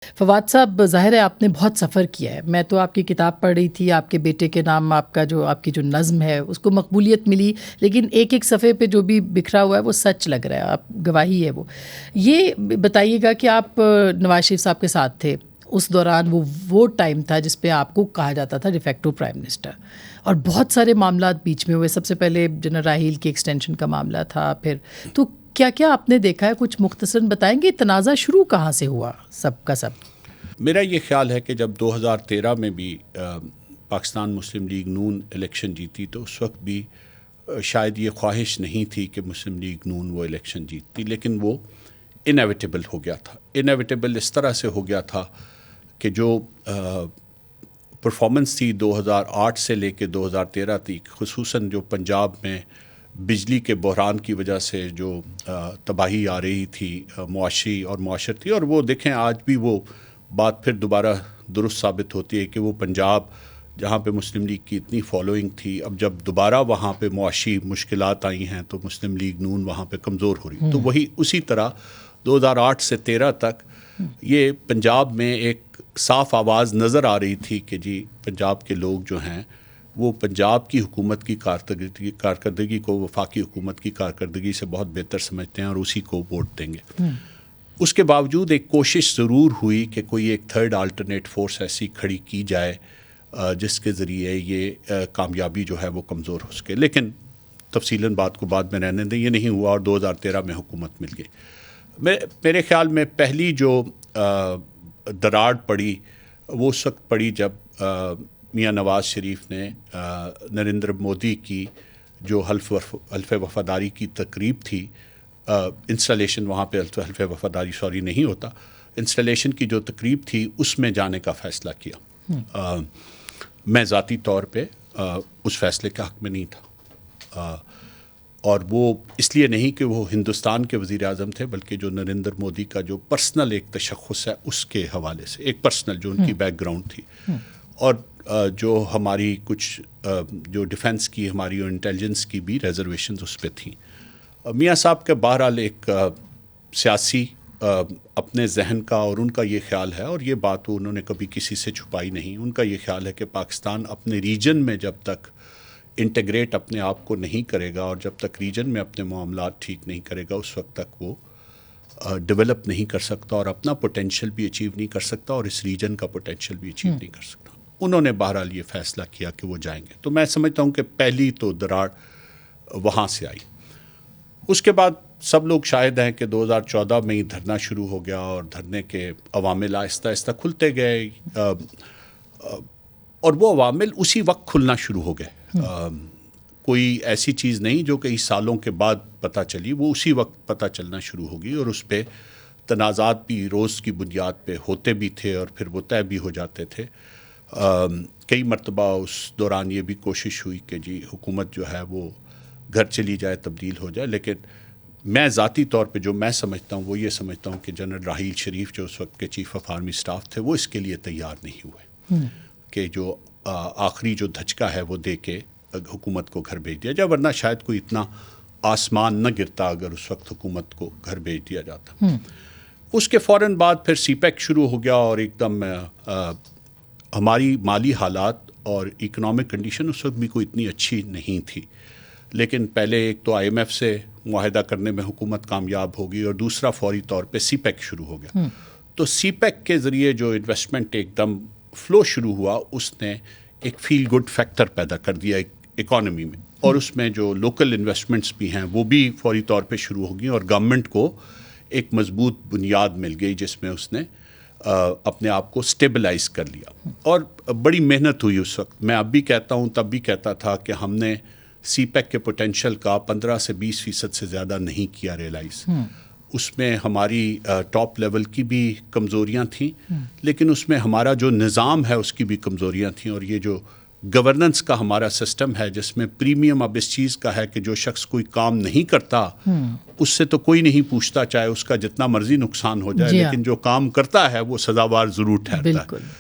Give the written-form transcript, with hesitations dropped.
فواد صاحب، ظاہر ہے آپ نے بہت سفر کیا ہے. میں تو آپ کی کتاب پڑھ رہی تھی، آپ کے بیٹے کے نام آپ کی جو نظم ہے اس کو مقبولیت ملی، لیکن ایک ایک صفحے پہ جو بھی بکھرا ہوا ہے وہ سچ لگ رہا ہے، آپ گواہی ہے وہ. یہ بتائیے گا کہ آپ نواز شریف صاحب کے ساتھ تھے اس دوران، وہ ٹائم تھا جس پہ آپ کو کہا جاتا تھا ڈیفیکٹو پرائم منسٹر، اور بہت سارے معاملات بیچ میں ہوئے. سب سے پہلے جنرل راحیل کی ایکسٹینشن کا معاملہ تھا، پھر تو کیا آپ نے دیکھا ہے؟ کچھ مختصراً بتائیں گے. تنازع شروع کہاں سے ہوا سب کا سب؟ میرا یہ خیال ہے کہ جب 2013 میں بھی پاکستان مسلم لیگ نون الیکشن جیتی تو اس وقت بھی شاید یہ خواہش نہیں تھی کہ مسلم لیگ نون وہ الیکشن جیتتی، لیکن وہ انیویٹیبل ہو گیا تھا. انیویٹیبل اس طرح سے ہو گیا تھا کہ جو پرفارمنس تھی 2008 سے لے کے 2013 تک، خصوصاً جو پنجاب میں بجلی کے بحران کی وجہ سے جو تباہی آ رہی تھی معاشی اور معاشرتی، اور وہ دیکھیں آج بھی وہ بات پھر دوبارہ درست ثابت ہوتی ہے کہ وہ پنجاب جہاں پہ مسلم لیگ کی اتنی فالوئنگ تھی، اب جب دوبارہ وہاں پہ معاشی مشکلات آئی ہیں تو مسلم لیگ نون وہاں پہ کمزور ہو رہی. تو وہی اسی طرح 2008 سے 13 تک یہ پنجاب میں ایک صاف آواز نظر آ رہی تھی کہ جی پنجاب کے لوگ جو ہیں وہ پنجاب کی حکومت کی کارکردگی کو وفاقی حکومت کی کارکردگی سے بہت بہتر سمجھتے ہیں اور اسی کو ووٹ دیں گے. اس کے باوجود ایک کوشش ضرور ہوئی کہ کوئی ایک تھرڈ آلٹرنیٹ فورس ایسی کھڑی کی جائے جس کے ذریعے یہ کامیابی جو ہے وہ کمزور ہو سکے، لیکن تفصیلاً بات کو بعد میں رہنے دیں، یہ نہیں ہوا اور 2013 میں حکومت مل گئی. میرے خیال میں پہلی جو دراڑ پڑی وہ اس وقت پڑی جب میاں نواز شریف نے نریندر مودی کی جو حلف وفاداری کی تقریب تھی، انسٹالیشن وہاں پہ حلف وفاداری نہیں ہوتا، انسٹالیشن کی جو تقریب تھی اس میں جانے کا فیصلہ کیا. میں ذاتی طور پہ اس فیصلے کے حق میں نہیں تھا، اور وہ اس لیے نہیں کہ وہ ہندوستان کے وزیر اعظم تھے، بلکہ جو نریندر مودی کا جو پرسنل ایک تشخص ہے اس کے حوالے سے، ایک پرسنل جو ان کی بیک گراؤنڈ تھی، اور جو ہماری کچھ جو ڈیفنس کی ہماری اور انٹیلیجنس کی بھی ریزرویشنز اس پہ تھیں. میاں صاحب کے بہرحال ایک سیاسی اپنے ذہن کا اور ان کا یہ خیال ہے، اور یہ بات انہوں نے کبھی کسی سے چھپائی نہیں، ان کا یہ خیال ہے کہ پاکستان اپنے ریجن میں جب تک انٹیگریٹ اپنے آپ کو نہیں کرے گا اور جب تک ریجن میں اپنے معاملات ٹھیک نہیں کرے گا اس وقت تک وہ ڈیولپ نہیں کر سکتا اور اپنا پوٹینشیل بھی اچیو نہیں کر سکتا اور اس ریجن کا پوٹینشیل بھی اچیو نہیں کر سکتا. انہوں نے بہرحال یہ فیصلہ کیا کہ وہ جائیں گے. تو میں سمجھتا ہوں کہ پہلی تو دراڑ وہاں سے آئی. اس کے بعد سب لوگ شاہد ہیں کہ 2014 میں ہی دھرنا شروع ہو گیا اور دھرنے کے عوامل آہستہ آہستہ کھلتے گئے، اور وہ عوامل اسی وقت کھلنا شروع ہو گئے. کوئی ایسی چیز نہیں جو کئی سالوں کے بعد پتہ چلی، وہ اسی وقت پتہ چلنا شروع ہوگی، اور اس پہ تنازعات بھی روز کی بنیاد پہ ہوتے بھی تھے اور پھر وہ طے بھی ہو جاتے تھے. کئی مرتبہ اس دوران یہ بھی کوشش ہوئی کہ جی حکومت جو ہے وہ گھر چلی جائے، تبدیل ہو جائے، لیکن میں ذاتی طور پہ جو میں سمجھتا ہوں وہ یہ سمجھتا ہوں کہ جنرل راحیل شریف جو اس وقت کے چیف آف آرمی اسٹاف تھے وہ اس کے لیے تیار نہیں ہوئے کہ جو آخری جو دھچکا ہے وہ دے کے حکومت کو گھر بھیج دیا جائے، ورنہ شاید کوئی اتنا آسمان نہ گرتا اگر اس وقت حکومت کو گھر بھیج دیا جاتا. اس کے فوراً بعد پھر سی پیک شروع ہو گیا، اور ایک دم ہماری مالی حالات اور اکنامک کنڈیشن اس وقت بھی کوئی اتنی اچھی نہیں تھی، لیکن پہلے ایک تو آئی ایم ایف سے معاہدہ کرنے میں حکومت کامیاب ہوگی اور دوسرا فوری طور پہ سی پیک شروع ہو گیا. تو سی پیک کے ذریعے جو انویسٹمنٹ ایک دم فلو شروع ہوا اس نے ایک فیل گڈ فیکٹر پیدا کر دیا اکانومی میں، اور اس میں جو لوکل انویسٹمنٹس بھی ہیں وہ بھی فوری طور پہ شروع ہوگی اور گورنمنٹ کو ایک مضبوط بنیاد مل گئی جس میں اس نے اپنے آپ کو سٹیبلائز کر لیا. اور بڑی محنت ہوئی اس وقت. میں اب بھی کہتا ہوں، تب بھی کہتا تھا کہ ہم نے سی پیک کے پوٹینشیل کا 15 سے 20% سے زیادہ نہیں کیا ریئلائز. اس میں ہماری ٹاپ لیول کی بھی کمزوریاں تھیں، لیکن اس میں ہمارا جو نظام ہے اس کی بھی کمزوریاں تھیں، اور یہ جو گورننس کا ہمارا سسٹم ہے جس میں پریمیم اب اس چیز کا ہے کہ جو شخص کوئی کام نہیں کرتا اس سے تو کوئی نہیں پوچھتا، چاہے اس کا جتنا مرضی نقصان ہو جائے، لیکن جو کام کرتا ہے وہ سزاوار ضرور ٹھہرتا ہے.